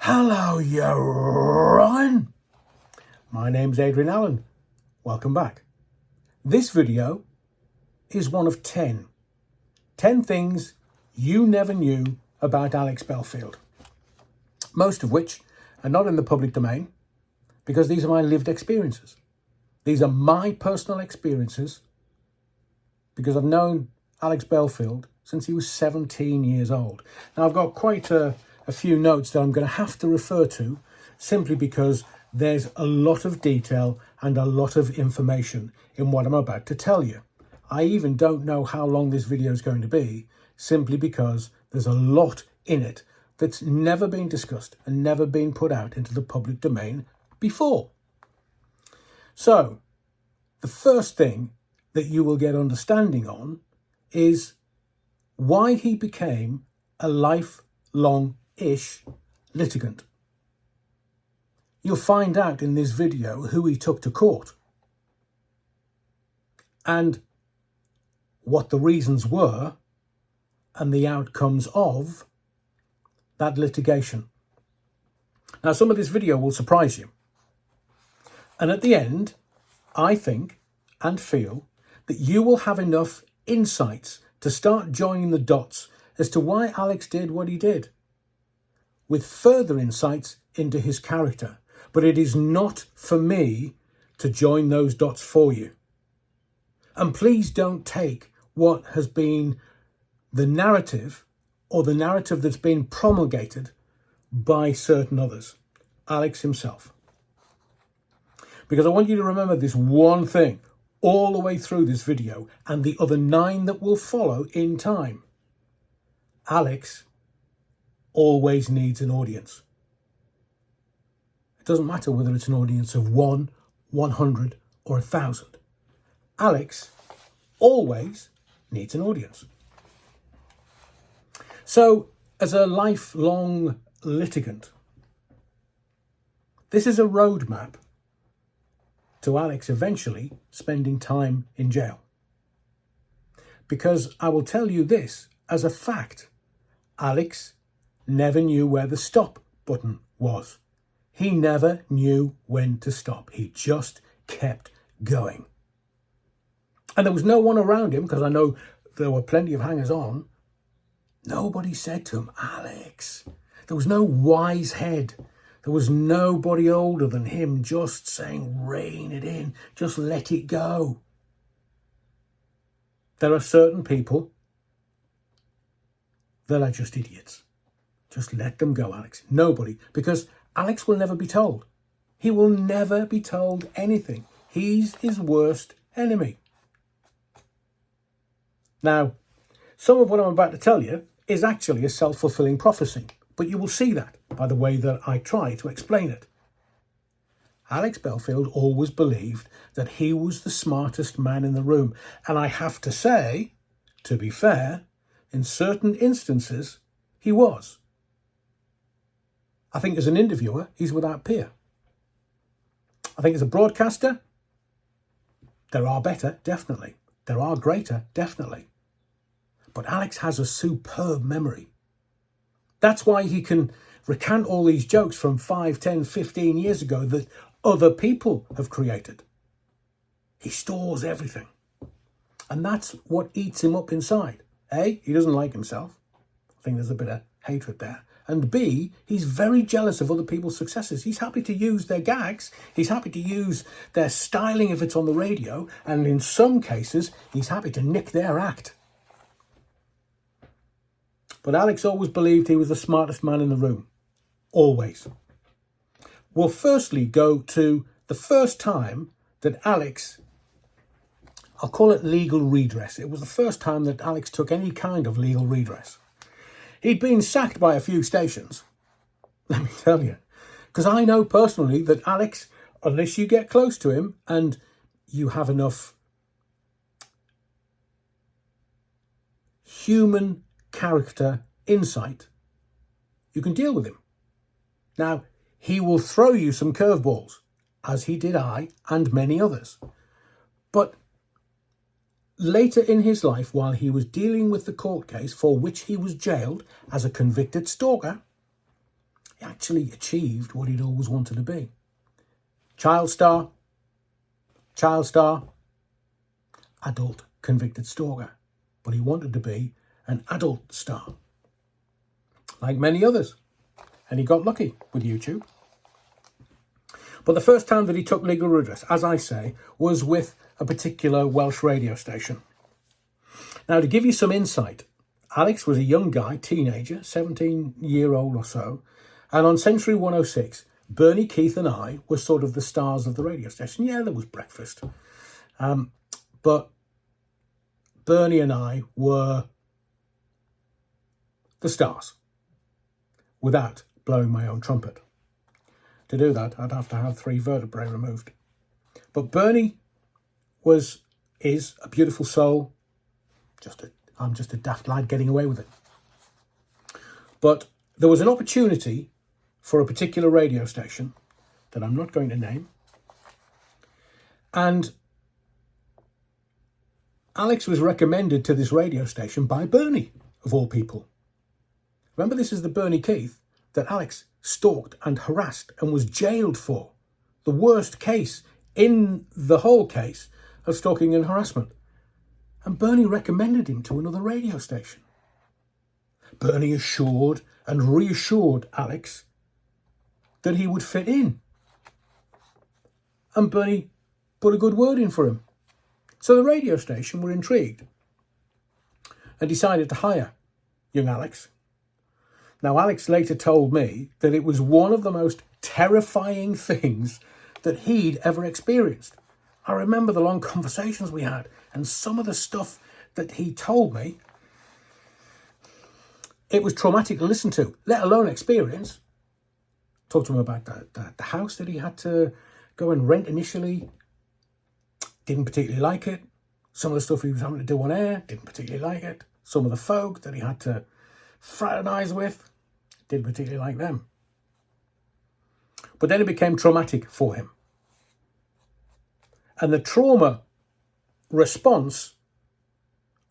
Hello, you Ryan. My name's Adrian Allen. Welcome back. This video is one of 10 things you never knew about Alex Belfield. Most of which are not in the public domain because these are my lived experiences. These are my personal experiences because I've known Alex Belfield since he was 17 years old. Now, I've got quite a few notes that I'm going to have to refer to simply because there's a lot of detail and a lot of information in what I'm about to tell you. I even don't know how long this video is going to be, simply because there's a lot in it that's never been discussed and never been put out into the public domain before. So, the first thing that you will get understanding on is why he became a lifelong-ish litigant. You'll find out in this video who he took to court and what the reasons were and the outcomes of that litigation. Now, some of this video will surprise you. And at the end, I think and feel that you will have enough insights to start joining the dots as to why Alex did what he did, with further insights into his character. But it is not for me to join those dots for you. And please don't take what has been the narrative or the narrative that's been promulgated by certain others, Alex himself. Because I want you to remember this one thing all the way through this video and the other 9 that will follow in time. Alex always needs an audience. It doesn't matter whether it's an audience of 1, 100 or 1,000. Alex always needs an audience. So, as a lifelong litigant, this is a roadmap to Alex eventually spending time in jail. Because I will tell you this as a fact, Alex never knew where the stop button was. He never knew when to stop. He just kept going. And there was no one around him, because I know there were plenty of hangers-on. Nobody said to him, Alex. There was no wise head. There was nobody older than him just saying, rein it in, just let it go. There are certain people that are just idiots. Just let them go, Alex. Nobody, because Alex will never be told. He will never be told anything. He's his worst enemy. Now, some of what I'm about to tell you is actually a self-fulfilling prophecy, but you will see that by the way that I try to explain it. Alex Belfield always believed that he was the smartest man in the room, and I have to say, to be fair, in certain instances, he was. I think as an interviewer, he's without peer. I think as a broadcaster, there are better, definitely. There are greater, definitely. But Alex has a superb memory. That's why he can recount all these jokes from 5, 10, 15 years ago that other people have created. He stores everything. And that's what eats him up inside. A, he doesn't like himself. I think there's a bit of hatred there. And B, he's very jealous of other people's successes. He's happy to use their gags. He's happy to use their styling if it's on the radio. And in some cases, he's happy to nick their act. But Alex always believed he was the smartest man in the room. Always. We'll firstly go to the first time that Alex, I'll call it legal redress. It was the first time that Alex took any kind of legal redress. He'd been sacked by a few stations, let me tell you. Because I know personally that Alex, unless you get close to him and you have enough human character insight, you can deal with him. Now, he will throw you some curveballs, as he did I and many others. But later in his life, while he was dealing with the court case for which he was jailed as a convicted stalker, he actually achieved what he'd always wanted to be. Child star, adult convicted stalker. But he wanted to be an adult star, like many others. And he got lucky with YouTube. But the first time that he took legal redress, as I say, was with a particular Welsh radio station. Now, to give you some insight, Alex was a young guy, teenager, 17-year-old or so. And on Century 106, Bernie, Keith and I were sort of the stars of the radio station. Yeah, there was breakfast. But Bernie and I were the stars, without blowing my own trumpet. To do that, I'd have to have 3 vertebrae removed. But Bernie is a beautiful soul. I'm just a daft lad getting away with it. But there was an opportunity for a particular radio station that I'm not going to name. And Alex was recommended to this radio station by Bernie, of all people. Remember, this is the Bernie Keith that Alex stalked and harassed and was jailed for. The worst case in the whole case of stalking and harassment. And Bernie recommended him to another radio station. Bernie assured and reassured Alex that he would fit in. And Bernie put a good word in for him. So the radio station were intrigued and decided to hire young Alex. Now, Alex later told me that it was one of the most terrifying things that he'd ever experienced. I remember the long conversations we had and some of the stuff that he told me. It was traumatic to listen to, let alone experience. Talked to him about the house that he had to go and rent initially. Didn't particularly like it. Some of the stuff he was having to do on air, didn't particularly like it. Some of the folk that he had to fraternise with, didn't particularly like them. But then it became traumatic for him. And the trauma response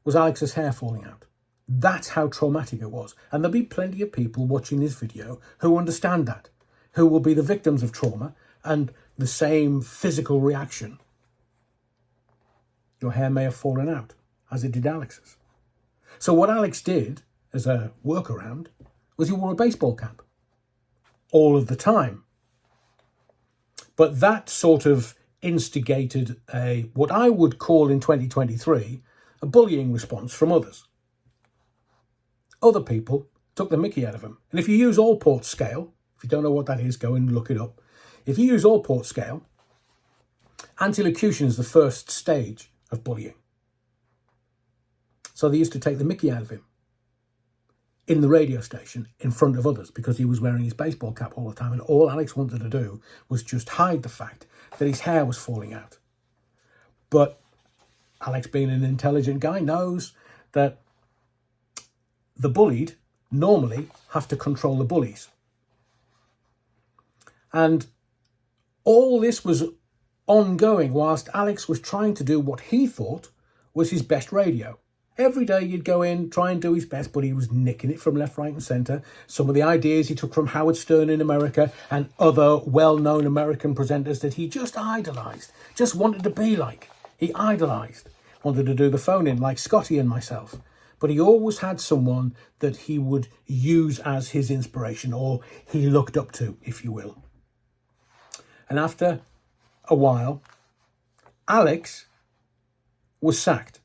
was Alex's hair falling out. That's how traumatic it was. And there'll be plenty of people watching this video who understand that, who will be the victims of trauma and the same physical reaction. Your hair may have fallen out, as it did Alex's. So what Alex did as a workaround was he wore a baseball cap all of the time. But that sort of instigated what I would call in 2023 a bullying response from others. Other people took the mickey out of him. And if you use Allport scale, if you don't know what that is, go and look it up. If you use Allport scale, anti-locution is the first stage of bullying. So they used to take the mickey out of him in the radio station in front of others because he was wearing his baseball cap all the time. And all Alex wanted to do was just hide the fact that his hair was falling out. But Alex, being an intelligent guy, knows that the bullied normally have to control the bullies. And all this was ongoing whilst Alex was trying to do what he thought was his best radio. Every day you'd go in, try and do his best, but he was nicking it from left, right and centre. Some of the ideas he took from Howard Stern in America and other well-known American presenters that he just idolised, just wanted to be like. He idolised, wanted to do the phone-in like Scotty and myself. But he always had someone that he would use as his inspiration, or he looked up to, if you will. And after a while, Alex was sacked.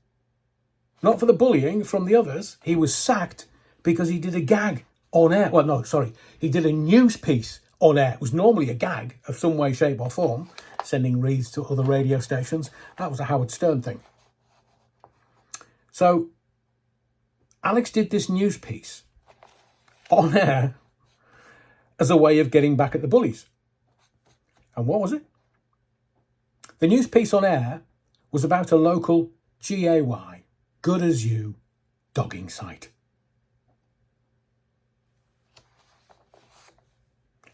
Not for the bullying from the others. He was sacked because he did a gag on air. Well, no, sorry. He did a news piece on air. It was normally a gag of some way, shape or form, sending reads to other radio stations. That was a Howard Stern thing. So Alex did this news piece on air as a way of getting back at the bullies. And what was it? The news piece on air was about a local GAY, good as you, dogging site.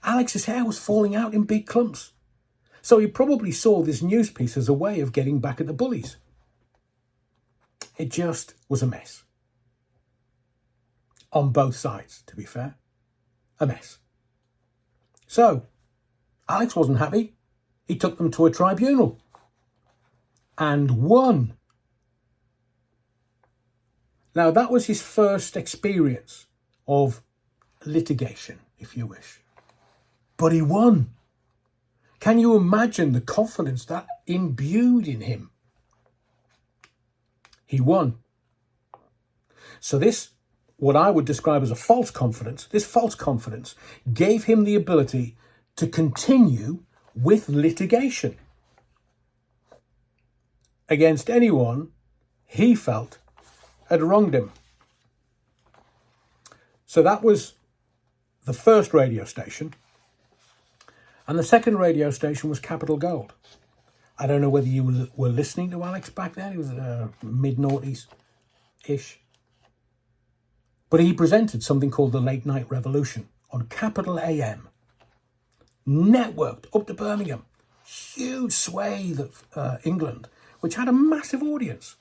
Alex's hair was falling out in big clumps. So he probably saw this news piece as a way of getting back at the bullies. It just was a mess. On both sides, to be fair. A mess. So Alex wasn't happy. He took them to a tribunal and won. Now, that was his first experience of litigation, if you wish. But he won. Can you imagine the confidence that imbued in him? He won. So this, what I would describe as a false confidence, this false confidence gave him the ability to continue with litigation against anyone he felt had wronged him. So that was the first radio station. And the second radio station was Capital Gold. I don't know whether you were listening to Alex back then. It was mid-noughties-ish. But he presented something called the Late Night Revolution on Capital AM. Networked up to Birmingham. Huge swathe of England, which had a massive audience.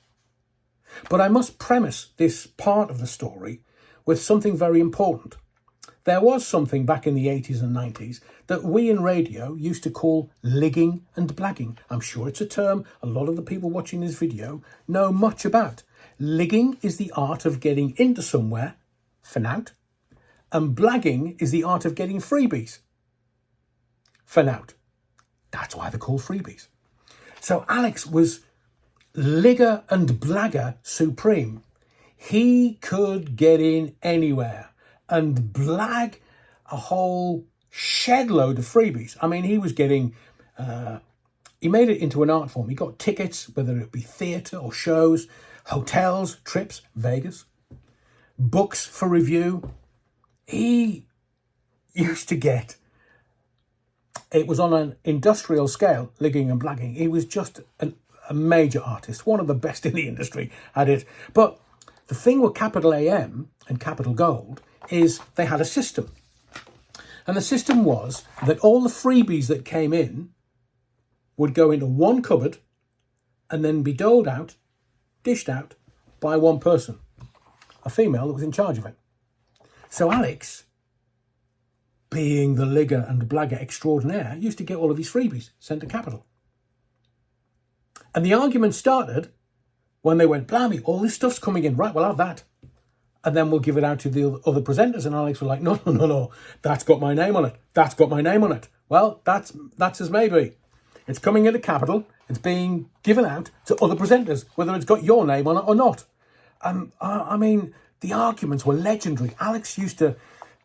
But I must premise this part of the story with something very important. There was something back in the 80s and 90s that we in radio used to call ligging and blagging. I'm sure it's a term a lot of the people watching this video know much about. Ligging is the art of getting into somewhere for nout, and blagging is the art of getting freebies for nout. That's why they're called freebies. So Alex was ligger and blagger supreme. He could get in anywhere and blag a whole shed load of freebies. I mean, he was getting, he made it into an art form. He got tickets, whether it be theatre or shows, hotels, trips, Vegas, books for review. He used to get, it was on an industrial scale, ligging and blagging. He was just a major artist, one of the best in the industry at it. But the thing with Capital AM and Capital Gold is they had a system. And the system was that all the freebies that came in would go into one cupboard and then be doled out, dished out by one person, a female that was in charge of it. So Alex, being the ligger and blagger extraordinaire, used to get all of his freebies sent to Capital. And the argument started when they went, blimey, all this stuff's coming in. Right, we'll have that. And then we'll give it out to the other presenters. And Alex was like, no, that's got my name on it. That's got my name on it. Well, that's as maybe. It's coming into Capital. It's being given out to other presenters, whether it's got your name on it or not. I mean, the arguments were legendary. Alex used to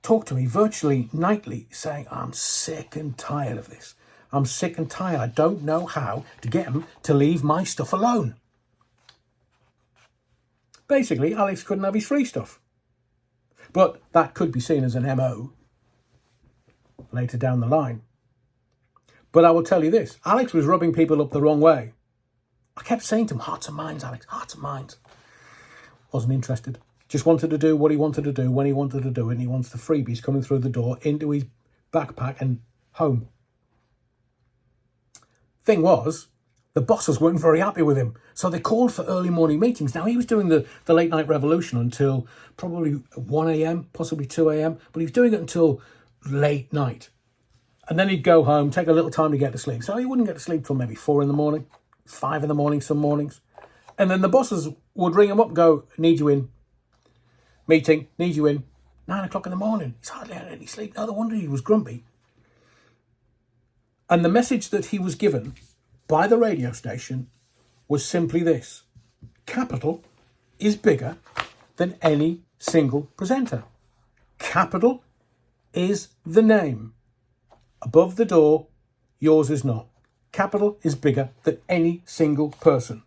talk to me virtually nightly saying, I'm sick and tired of this. I'm sick and tired. I don't know how to get them to leave my stuff alone. Basically, Alex couldn't have his free stuff. But that could be seen as an MO later down the line. But I will tell you this, Alex was rubbing people up the wrong way. I kept saying to him, hearts and minds, Alex, hearts and minds. Wasn't interested. Just wanted to do what he wanted to do when he wanted to do it, and he wants the freebies coming through the door into his backpack and home. Thing was, the bosses weren't very happy with him, so they called for early morning meetings. Now, he was doing the late night revolution until probably 1 a.m, possibly 2 a.m, but he was doing it until late night. And then he'd go home, take a little time to get to sleep. So he wouldn't get to sleep till maybe 4 in the morning, 5 in the morning some mornings. And then the bosses would ring him up and go, need you in. Meeting, need you in. 9 o'clock in the morning. He's hardly had any sleep. No wonder he was grumpy. And the message that he was given by the radio station was simply this. Capital is bigger than any single presenter. Capital is the name. Above the door, yours is not. Capital is bigger than any single person.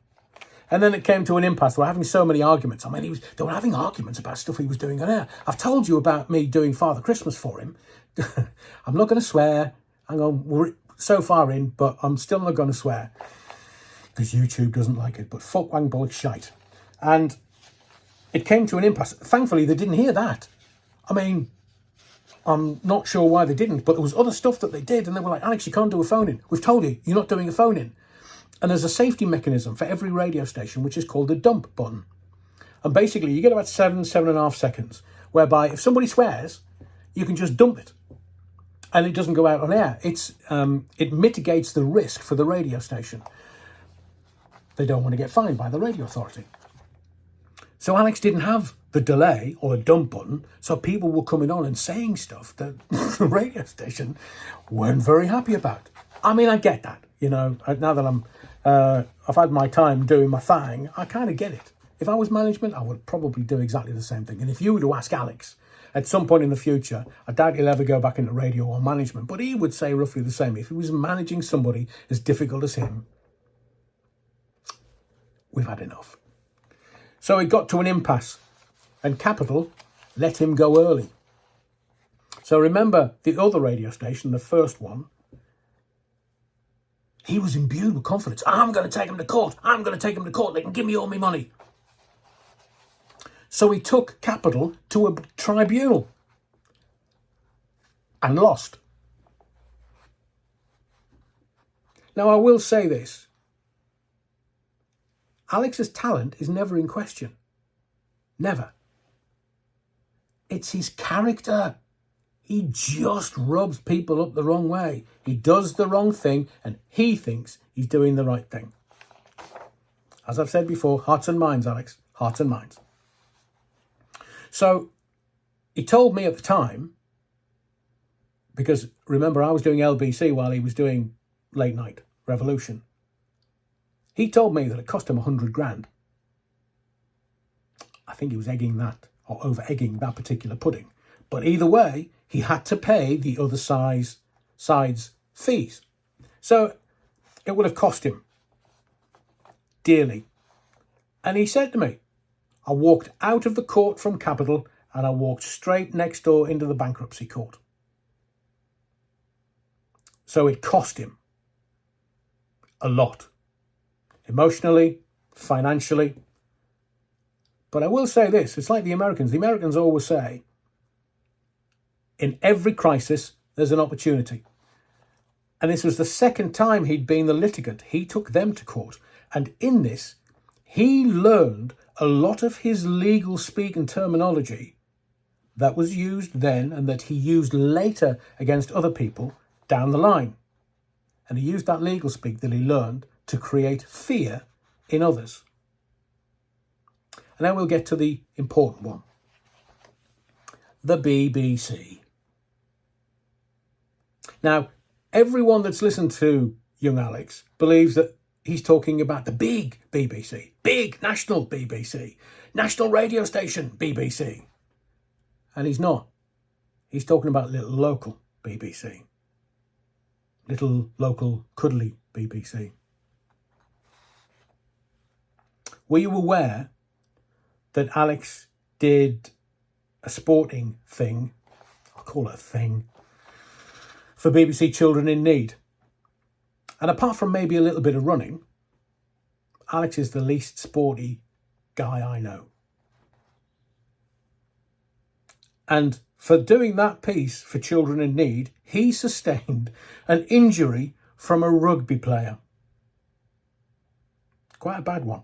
And then it came to an impasse. They were having so many arguments. I mean, they were having arguments about stuff he was doing on air. I've told you about me doing Father Christmas for him. I'm not going to swear. We're so far in, but I'm still not going to swear because YouTube doesn't like it. But fuck, wang, bollock, shite. And it came to an impasse. Thankfully, they didn't hear that. I mean, I'm not sure why they didn't, but there was other stuff that they did. And they were like, Alex, you can't do a phone-in. We've told you, you're not doing a phone-in. And there's a safety mechanism for every radio station, which is called the dump button. And basically, you get about 7.5 seconds, whereby if somebody swears, you can just dump it. and it doesn't go out on air. It mitigates the risk for the radio station. They don't want to get fined by the radio authority. So Alex didn't have the delay or the dump button, so people were coming on and saying stuff that the radio station weren't very happy about. I mean, I get that, you know. Now that I've had my time doing my thing, I kind of get it. If I was management, I would probably do exactly the same thing. And if you were to ask Alex at some point in the future, I doubt he'll ever go back into radio or management, but he would say roughly the same. If he was managing somebody as difficult as him, we've had enough. So it got to an impasse, and Capital let him go early. So remember the other radio station, the first one, he was imbued with confidence. I'm going to take him to court. I'm going to take him to court. They can give me all my money. So he took Capital to a tribunal and lost. Now, I will say this. Alex's talent is never in question. Never. It's his character. He just rubs people up the wrong way. He does the wrong thing and he thinks he's doing the right thing. As I've said before, hearts and minds, Alex. Hearts and minds. So he told me at the time, because remember I was doing LBC while he was doing Late Night Revolution. He told me that it cost him 100 grand. I think he was egging that, or over-egging that particular pudding. But either way, he had to pay the other side's fees. So it would have cost him dearly. And he said to me, I walked out of the court from Capital and I walked straight next door into the bankruptcy court. So it cost him a lot. Emotionally, financially. But I will say this, it's like the Americans. The Americans always say, in every crisis, there's an opportunity. And this was the second time he'd been the litigant. He took them to court. And in this, he learned a lot of his legal speak and terminology that was used then and that he used later against other people down the line. And he used that legal speak that he learned to create fear in others. And now we'll get to the important one. The BBC. Now, everyone that's listened to young Alex believes that he's talking about the big BBC, big national BBC, national radio station BBC. And he's not. He's talking about little local BBC. Little local cuddly BBC. Were you aware that Alex did a sporting thing, I'll call it a thing, for BBC Children in Need? And apart from maybe a little bit of running, Alex is the least sporty guy I know. And for doing that piece for Children in Need, he sustained an injury from a rugby player. Quite a bad one.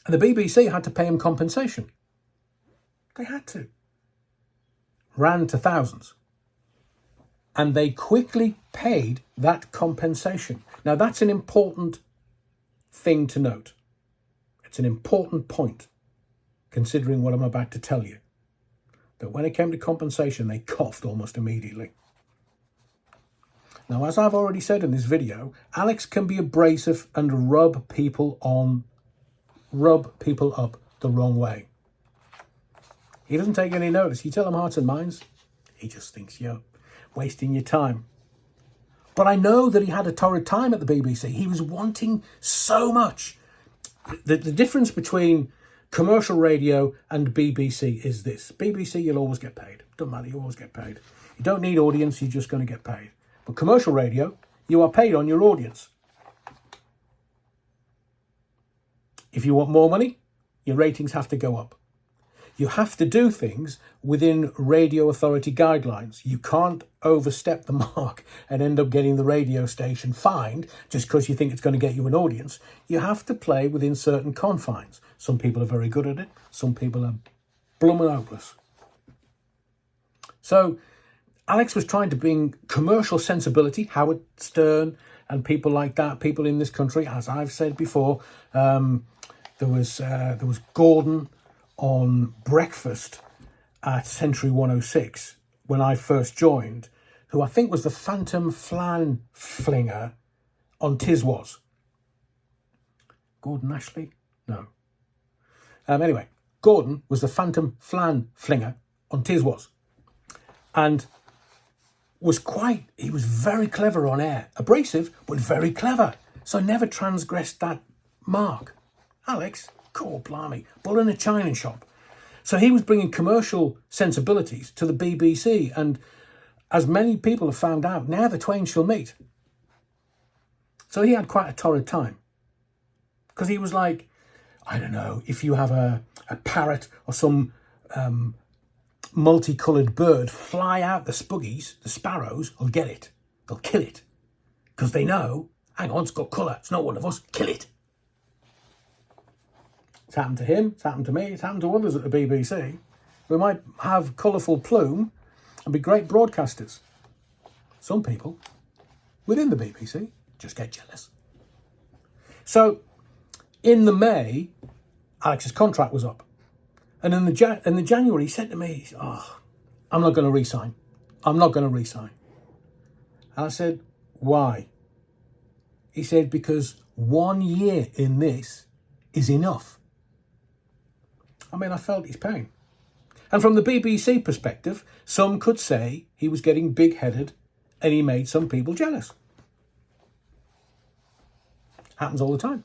And the BBC had to pay him compensation. They had to. Ran to thousands. And they quickly paid that compensation. Now, that's an important thing to note. It's an important point, considering what I'm about to tell you. That when it came to compensation, they coughed almost immediately. Now, as I've already said in this video, Alex can be abrasive and rub people up the wrong way. He doesn't take any notice. You tell him hearts and minds, he just thinks you're wasting your time. But I know that he had a torrid time at the BBC. He was wanting so much. The difference between commercial radio and BBC is this. BBC, you'll always get paid. Doesn't matter, you always get paid. You don't need audience, you're just going to get paid. But commercial radio, you are paid on your audience. If you want more money, your ratings have to go up. You have to do things within radio authority guidelines. You can't overstep the mark and end up getting the radio station fined just because you think it's going to get you an audience. You have to play within certain confines. Some people are very good at it. Some people are blooming hopeless. So Alex was trying to bring commercial sensibility, Howard Stern and people like that, people in this country, as I've said before. There was Gordon on breakfast at Century 106 when I first joined, who I think was the Phantom Flan Flinger on Tiswas. Gordon Ashley? No. Anyway, Gordon was the Phantom Flan Flinger on Tiswas. And he was very clever on air. Abrasive, but very clever. So never transgressed that mark. Alex, cool, blimey, bull in a china shop. So he was bringing commercial sensibilities to the BBC. And as many people have found out, now the twain shall meet. So he had quite a torrid time. Because he was like, I don't know, if you have a parrot or some multicoloured bird fly out the spuggies, the sparrows will get it. They'll kill it. Because they know, hang on, it's got colour. It's not one of us. Kill it. It's happened to him. It's happened to me. It's happened to others at the BBC. We might have colourful plume and be great broadcasters. Some people within the BBC just get jealous. So in the May, Alex's contract was up. And in the January, he said to me, I'm not going to resign. I'm not going to resign. And I said, why? He said, because 1 year in this is enough. I mean, I felt his pain. And from the BBC perspective, some could say he was getting big-headed and he made some people jealous. Happens all the time.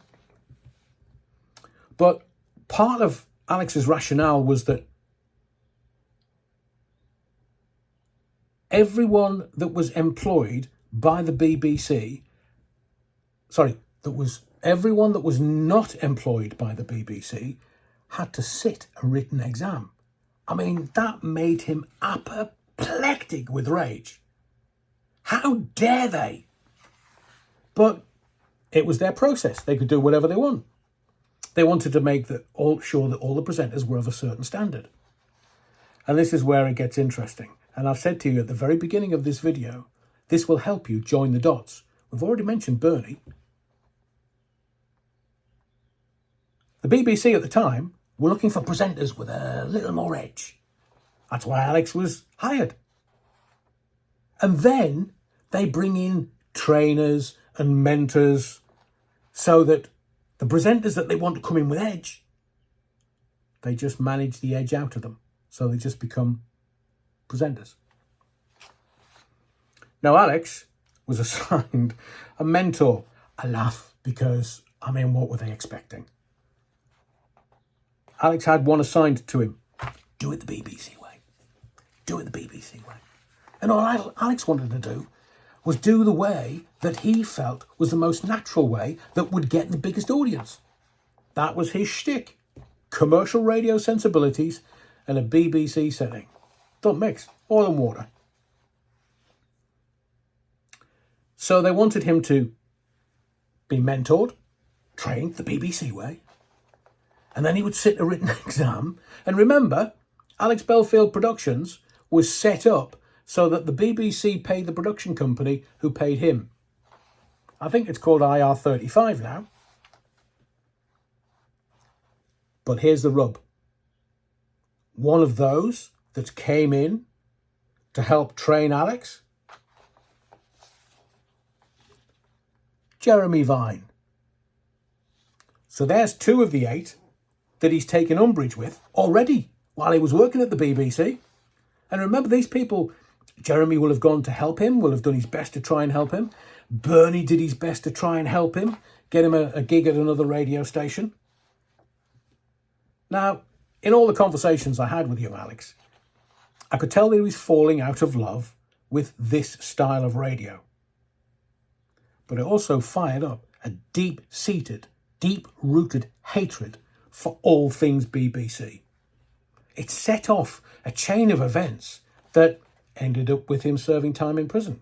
But part of Alex's rationale was that everyone that was employed by the BBC, everyone that was not employed by the BBC had to sit a written exam. I mean, that made him apoplectic with rage. How dare they? But it was their process. They could do whatever they want. They wanted to make sure that all the presenters were of a certain standard. And this is where it gets interesting. And I've said to you at the very beginning of this video, this will help you join the dots. We've already mentioned Bernie. The BBC at the time were looking for presenters with a little more edge. That's why Alex was hired. And then they bring in trainers and mentors so that the presenters that they want to come in with edge, they just manage the edge out of them. So they just become presenters. Now, Alex was assigned a mentor. I laugh because, I mean, what were they expecting? Alex had one assigned to him. Do it the BBC way. Do it the BBC way. And all Alex wanted to do was do the way that he felt was the most natural way that would get the biggest audience. That was his shtick. Commercial radio sensibilities and a BBC setting. Don't mix. Oil and water. So they wanted him to be mentored, trained the BBC way, and then he would sit a written exam. And remember, Alex Belfield Productions was set up so that the BBC paid the production company who paid him. I think it's called IR35 now. But here's the rub. One of those that came in to help train Alex, Jeremy Vine. So there's 2 of the 8 that he's taken umbrage with already while he was working at the BBC. And remember, these people, Jeremy will have gone to help him, will have done his best to try and help him. Bernie did his best to try and help him, get him a gig at another radio station. Now, in all the conversations I had with you, Alex, I could tell that he was falling out of love with this style of radio. But it also fired up a deep-seated, deep-rooted hatred for all things BBC. It set off a chain of events that ended up with him serving time in prison.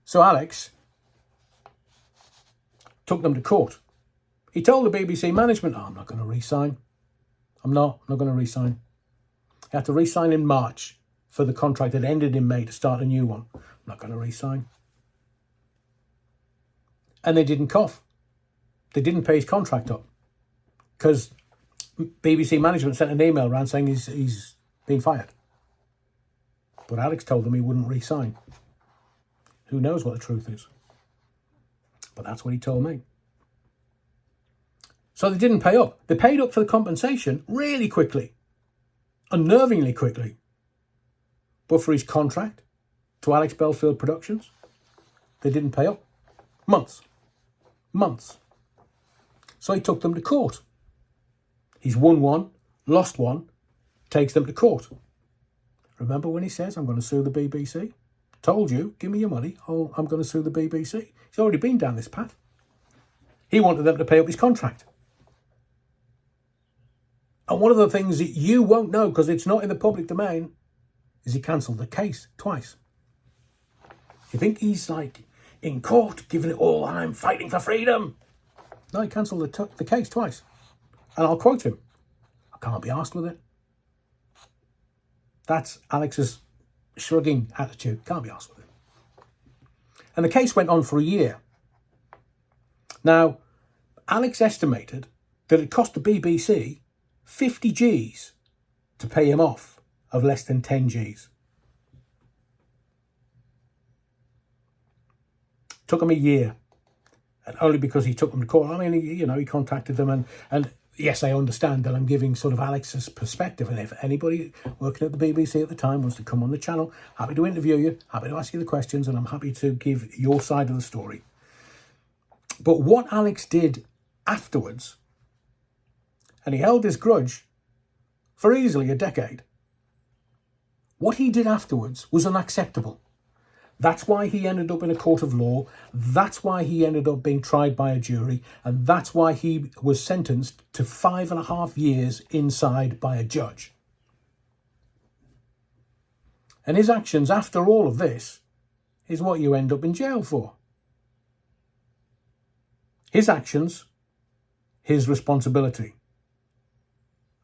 So Alex took them to court. He told the BBC management, I'm not going to resign. I'm not going to resign. He had to re-sign in March for the contract that ended in May to start a new one. I'm not going to re-sign. And they didn't cough. They didn't pay his contract up because BBC management sent an email around saying he's been fired. But Alex told them he wouldn't re-sign. Who knows what the truth is? But that's what he told me. So they didn't pay up. They paid up for the compensation really quickly, unnervingly quickly. But for his contract to Alex Belfield Productions, they didn't pay up. Months. So he took them to court. He's won one, lost one, takes them to court. Remember when he says, I'm going to sue the BBC? Told you, give me your money. Oh, I'm going to sue the BBC. He's already been down this path. He wanted them to pay up his contract. And one of the things that you won't know, because it's not in the public domain, is he cancelled the case twice. You think he's like in court, giving it all, I'm fighting for freedom. No, he cancelled the case twice. And I'll quote him. I can't be arsed with it. That's Alex's shrugging attitude. Can't be arsed with it. And the case went on for a year. Now, Alex estimated that it cost the BBC 50 Gs to pay him off of less than 10 Gs. Took him a year. And only because he took them to court. I mean, he contacted them and yes, I understand that I'm giving sort of Alex's perspective. And if anybody working at the BBC at the time wants to come on the channel, happy to interview you, happy to ask you the questions, and I'm happy to give your side of the story. But what Alex did afterwards, and he held this grudge for easily a decade, what he did afterwards was unacceptable. That's why he ended up in a court of law. That's why he ended up being tried by a jury. And that's why he was sentenced to 5.5 years inside by a judge. And his actions after all of this is what you end up in jail for. His actions, his responsibility.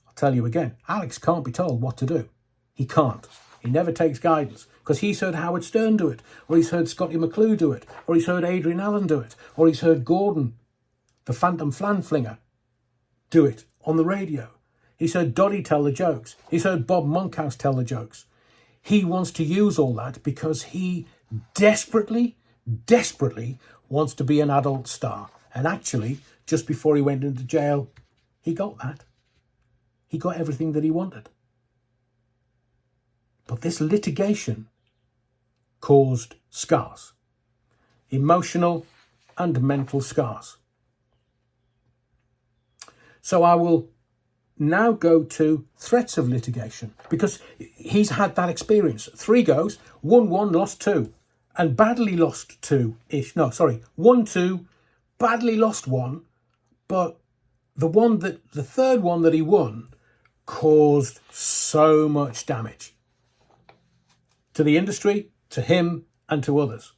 I'll tell you again, Alex can't be told what to do. He can't. He never takes guidance because he's heard Howard Stern do it, or he's heard Scotty McClue do it, or he's heard Adrian Allen do it, or he's heard Gordon, the Phantom Flan Flinger, do it on the radio. He's heard Doddy tell the jokes. He's heard Bob Monkhouse tell the jokes. He wants to use all that because he desperately wants to be an adult star. And actually, just before he went into jail, he got that. He got everything that he wanted. But this litigation caused scars, emotional and mental scars. So I will now go to threats of litigation because he's had that experience. 3 goes, won 1, lost 2, and badly lost 2-ish. No, sorry, 1-2, badly lost 1, but the third one that he won caused so much damage to the industry, to him, and to others.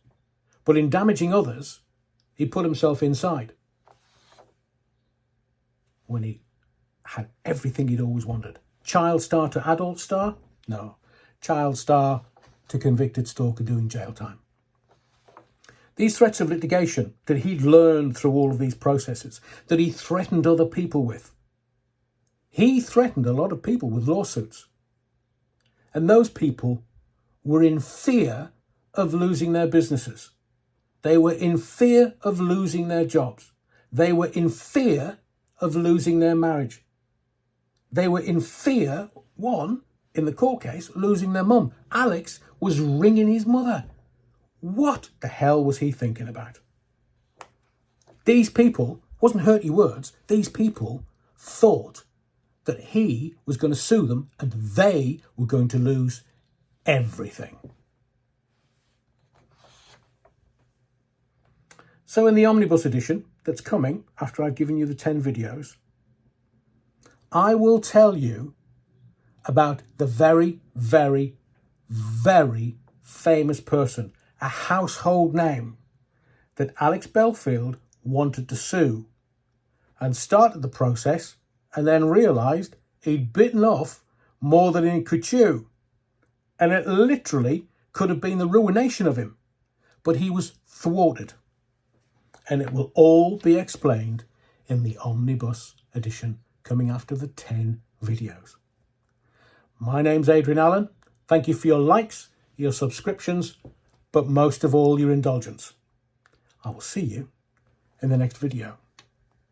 But in damaging others, he put himself inside when he had everything he'd always wanted. Child star to adult star? No. Child star to convicted stalker doing jail time. These threats of litigation that he'd learned through all of these processes, that he threatened other people with. He threatened a lot of people with lawsuits. And those people were in fear of losing their businesses. They were in fear of losing their jobs. They were in fear of losing their marriage. They were in fear, one, in the court case, losing their mum. Alex was ringing his mother. What the hell was he thinking about? These people, wasn't hurty words, these people thought that he was going to sue them and they were going to lose everything. So in the omnibus edition that's coming after I've given you the 10 videos, I will tell you about the very, very, very famous person, a household name that Alex Belfield wanted to sue and started the process and then realised he'd bitten off more than he could chew, and it literally could have been the ruination of him, but he was thwarted. And it will all be explained in the omnibus edition coming after the 10 videos. My name's Adrian Allen. Thank you for your likes, your subscriptions, but most of all your indulgence. I will see you in the next video.